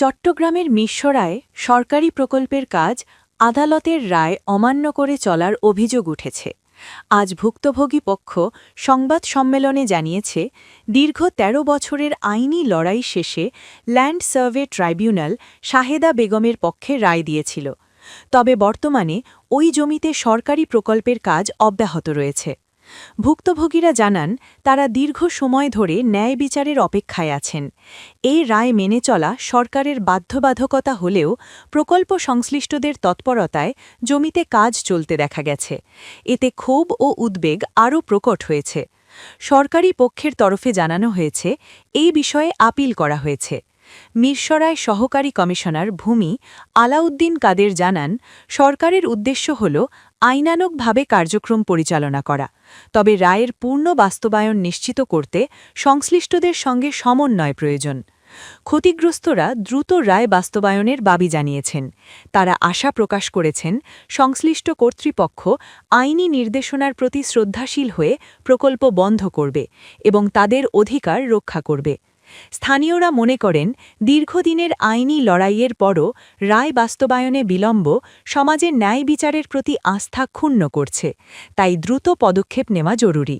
চট্টগ্রামের মিরসরায় সরকারি প্রকল্পের কাজ আদালতের রায় অমান্য করে চলার অভিযোগ উঠেছে। আজ ভুক্তভোগী পক্ষ সংবাদ সম্মেলনে জানিয়েছে, দীর্ঘ ১৩ বছরের আইনি লড়াই শেষে ল্যান্ড সার্ভে ট্রাইব্যুনাল শাহেদা বেগমের পক্ষে রায় দিয়েছিল। তবে বর্তমানে ওই জমিতে সরকারি প্রকল্পের কাজ অব্যাহত রয়েছে। ভুক্তভোগীরা জানান, তারা দীর্ঘ সময় ধরে ন্যায় বিচারের অপেক্ষায় আছেন। এই রায় মেনে চলা সরকারের বাধ্যবাধকতা হলেও প্রকল্প সংশ্লিষ্টদের তৎপরতায় জমিতে কাজ চলতে দেখা গেছে। এতে ক্ষোভ ও উদ্বেগ আরও প্রকট হয়েছে। সরকারি পক্ষের তরফে জানানো হয়েছে, এই বিষয়ে আপিল করা হয়েছে। মিরসরায় সহকারী কমিশনার ভূমি আলাউদ্দিন কাদের জানান, সরকারের উদ্দেশ্য হল আইনানুগভাবে কার্যক্রম পরিচালনা করা, তবে রায়ের পূর্ণ বাস্তবায়ন নিশ্চিত করতে সংশ্লিষ্টদের সঙ্গে সমন্বয় প্রয়োজন। ক্ষতিগ্রস্তরা দ্রুত রায় বাস্তবায়নের দাবি জানিয়েছেন। তারা আশা প্রকাশ করেছেন, সংশ্লিষ্ট কর্তৃপক্ষ আইনি নির্দেশনার প্রতি শ্রদ্ধাশীল হয়ে প্রকল্প বন্ধ করবে এবং তাদের অধিকার রক্ষা করবে। স্থানীয়রা মনে করেন, দীর্ঘদিনের আইনি লড়াইয়ের পরও রায় বাস্তবায়নে বিলম্ব সমাজের ন্যায় বিচারের প্রতি আস্থা ক্ষুণ্ণ করছে। তাই দ্রুত পদক্ষেপ নেওয়া জরুরি।